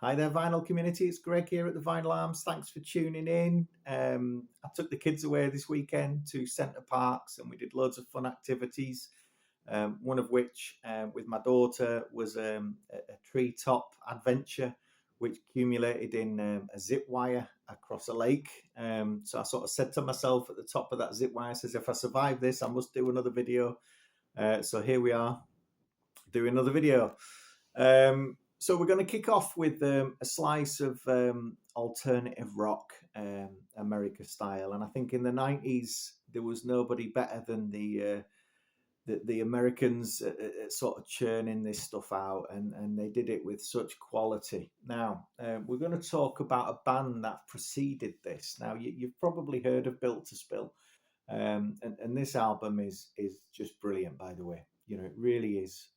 Hi there, vinyl community. It's Greg here at the Vinyl Arms. Thanks for tuning in. I took the kids away this weekend to Centre Parks and we did loads of fun activities. One of which, with my daughter, was a treetop adventure, which accumulated in a zip wire across a lake. So I sort of said to myself at the top of that zip wire, I says, if I survive this, I must do another video. So here we are, doing another video. So we're going to kick off with a slice of alternative rock, America style. And I think in the 90s, there was nobody better than the Americans sort of churning this stuff out, and they did it with such quality. Now, we're going to talk about a band that preceded this. Now, you've probably heard of Built to Spill, and this album is just brilliant, by the way. You know, it really is.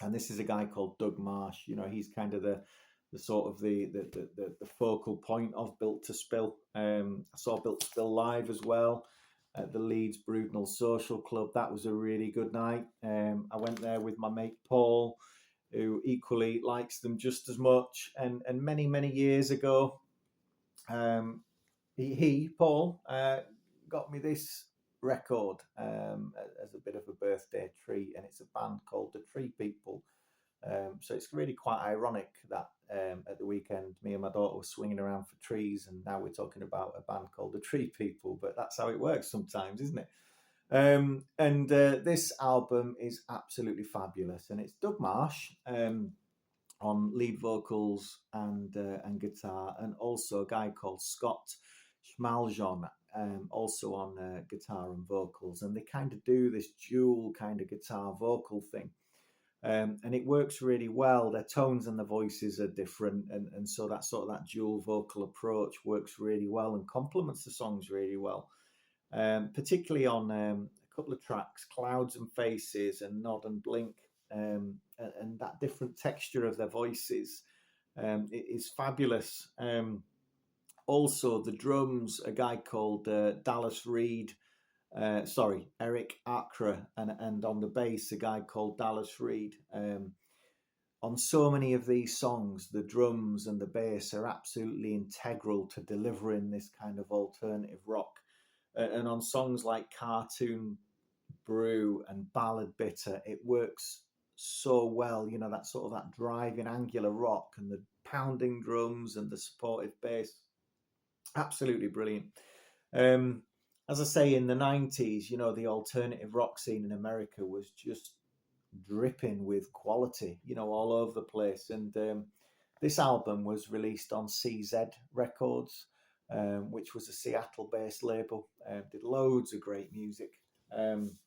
And this is a guy called Doug Marsh. You know, he's kind of the sort of the focal point of Built to Spill. I saw Built to Spill live as well at the Leeds Brudenell Social Club. That was a really good night. I went there with my mate Paul, who equally likes them just as much. And many years ago, Paul got me this record as a bit of a birthday treat, and it's a band called the Treepeople. So it's really quite ironic that at the weekend me and my daughter were swinging around for trees, and now we're talking about a band called the Treepeople. But that's how it works sometimes, isn't it? And this album is absolutely fabulous, and it's Doug Marsh on lead vocals and guitar, and also a guy called Scott Schmaljon, also on guitar and vocals, and they kind of do this dual kind of guitar vocal thing, and it works really well. Their tones and the voices are different, and so that sort of that dual vocal approach works really well and complements the songs really well, particularly on a couple of tracks, Clouds and Faces and Nod and Blink, and that different texture of their voices is fabulous. Also, the drums, a guy called Eric Akra, and on the bass, a guy called Dallas Reed. On so many of these songs, the drums and the bass are absolutely integral to delivering this kind of alternative rock. And on songs like Cartoon Brew and Ballad Bitter, it works so well. You know, that sort of that driving angular rock and the pounding drums and the supportive bass. Absolutely brilliant. As I say, in the 90s, you know, the alternative rock scene in America was just dripping with quality, you know, all over the place. And this album was released on CZ Records, which was a Seattle-based label. Did loads of great music. And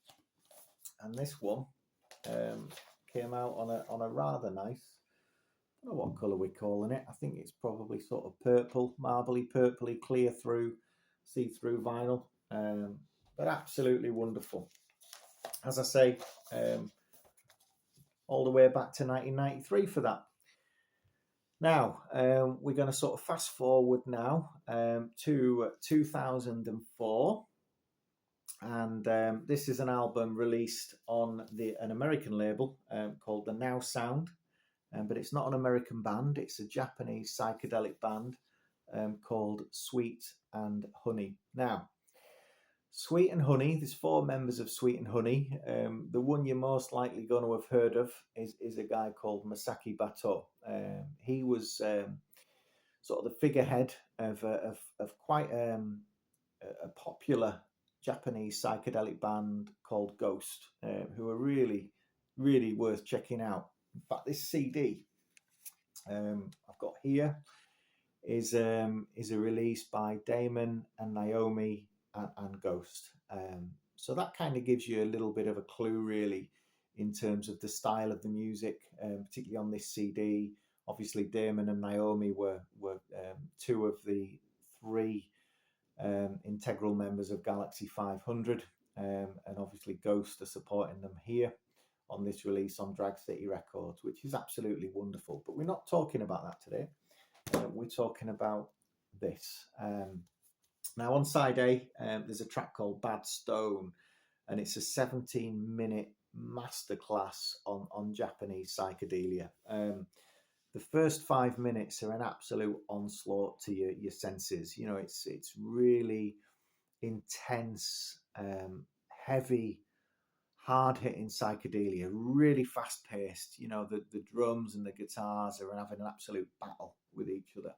this one came out on a rather nice, I don't know what colour we're calling it. I think it's probably sort of purple, marbly, purpley, clear through, see-through vinyl. But absolutely wonderful. As I say, all the way back to 1993 for that. Now, we're going to sort of fast forward now to 2004. And this is an album released on an American label called the Now Sound. But it's not an American band. It's a Japanese psychedelic band called Sweet and Honey. Now, Sweet and Honey, there's 4 members of Sweet and Honey. The one you're most likely going to have heard of is a guy called Masaki Bato. He was sort of the figurehead of quite a popular Japanese psychedelic band called Ghost, who are really, really worth checking out. In fact, this CD I've got here is a release by Damon and Naomi and Ghost. So that kind of gives you a little bit of a clue, really, in terms of the style of the music, particularly on this CD. Obviously, Damon and Naomi were 2 of the 3 integral members of Galaxy 500, and obviously Ghost are supporting them here on this release on Drag City Records, which is absolutely wonderful. But we're not talking about that today. We're talking about this. Now, on side A, there's a track called Bad Stone, and it's a 17-minute masterclass on Japanese psychedelia. the first 5 minutes are an absolute onslaught to your senses. You know, it's really intense, heavy, hard hitting psychedelia, really fast paced. You know, the drums and the guitars are having an absolute battle with each other.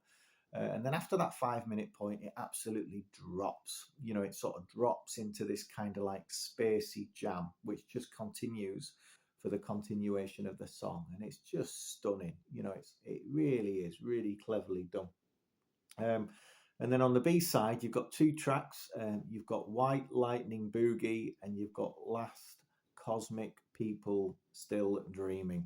And then after that 5 minute point, it absolutely drops. You know, it sort of drops into this kind of like spacey jam, which just continues for the continuation of the song. And it's just stunning. You know, it really is really cleverly done. And then on the B side, you've got two tracks. You've got White Lightning Boogie and you've got Last Cosmic People Still Dreaming.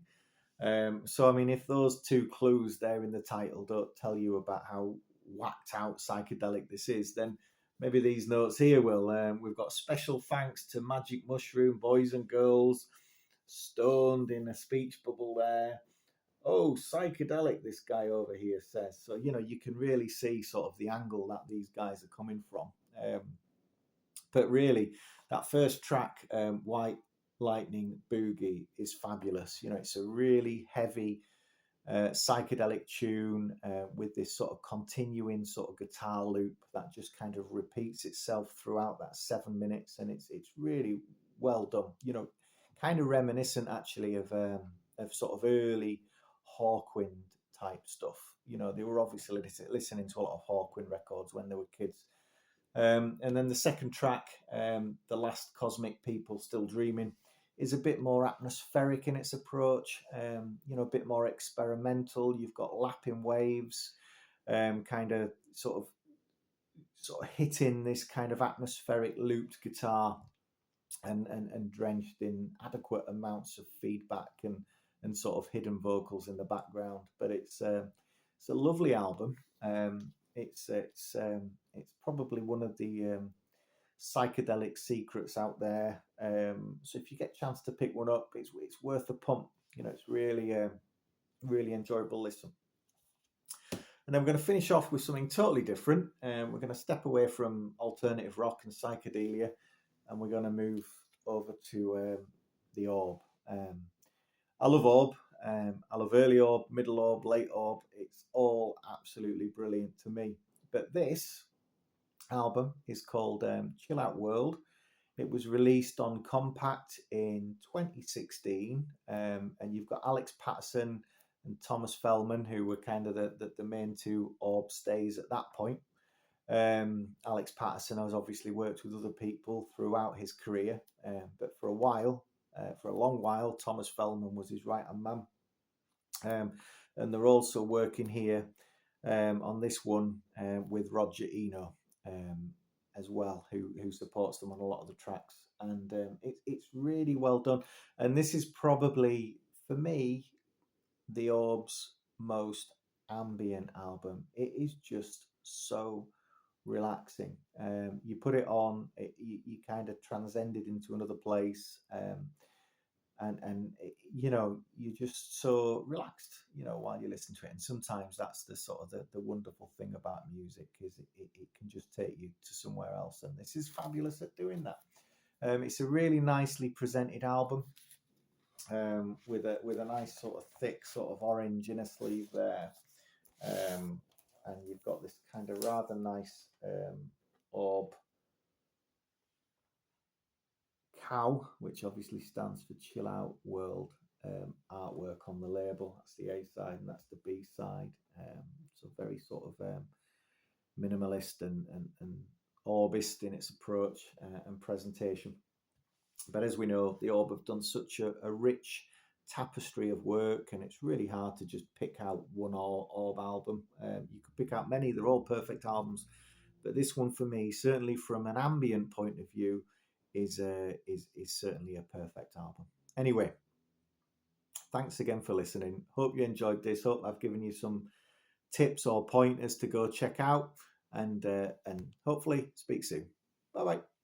So, I mean, if those two clues there in the title don't tell you about how whacked out psychedelic this is, then maybe these notes here will. We've got special thanks to Magic Mushroom, Boys and Girls, Stoned in a speech bubble there. Oh, psychedelic, this guy over here says. So, you know, you can really see sort of the angle that these guys are coming from. But really, that first track, White Lightning Boogie, is fabulous. You know, it's a really heavy psychedelic tune with this sort of continuing sort of guitar loop that just kind of repeats itself throughout that 7 minutes, and it's really well done. You know, kind of reminiscent actually of sort of early Hawkwind type stuff. You know, they were obviously listening to a lot of Hawkwind records when they were kids. And then the second track, The Last Cosmic People Still Dreaming, is a bit more atmospheric in its approach, you know, a bit more experimental. You've got lapping waves, kind of sort of hitting this kind of atmospheric looped guitar and drenched in adequate amounts of feedback and sort of hidden vocals in the background. But it's a lovely album. It's probably one of the psychedelic secrets out there. So if you get a chance to pick one up, it's worth a pump. You know, it's really really enjoyable listen. And then we're going to finish off with something totally different. We're going to step away from alternative rock and psychedelia, and we're going to move over to the Orb. I love Orb. I love early Orb, middle Orb, late Orb. It's all absolutely brilliant to me. But this album is called Chill Out World. It was released on Compact in 2016, and you've got Alex Patterson and Thomas Fellman, who were kind of the main two Orb stays at that point. Alex Patterson has obviously worked with other people throughout his career, but for a long while, Thomas Fellman was his right-hand man. And they're also working here on this one with Roger Eno as well, who supports them on a lot of the tracks. And it's really well done. And this is probably, for me, the Orb's most ambient album. It is just so relaxing. You put it on, you kind of transcend it into another place, and you know, you're just so relaxed, you know, while you listen to it. And sometimes that's the sort of the wonderful thing about music, is it can just take you to somewhere else, and this is fabulous at doing that. It's a really nicely presented album, with a nice sort of thick sort of orange inner sleeve there, and you've got this kind of rather nice Orb cow, which obviously stands for Chill Out World, artwork on the label. That's the A side, and that's the B side. So very sort of minimalist and orbist in its approach and presentation. But as we know, the Orb have done such a rich tapestry of work, and it's really hard to just pick out one Orb album. You could pick out many; they're all perfect albums, but this one for me, certainly from an ambient point of view, is certainly a perfect album. Anyway, thanks again for listening. Hope you enjoyed this. Hope I've given you some tips or pointers to go check out, and hopefully speak soon. Bye bye.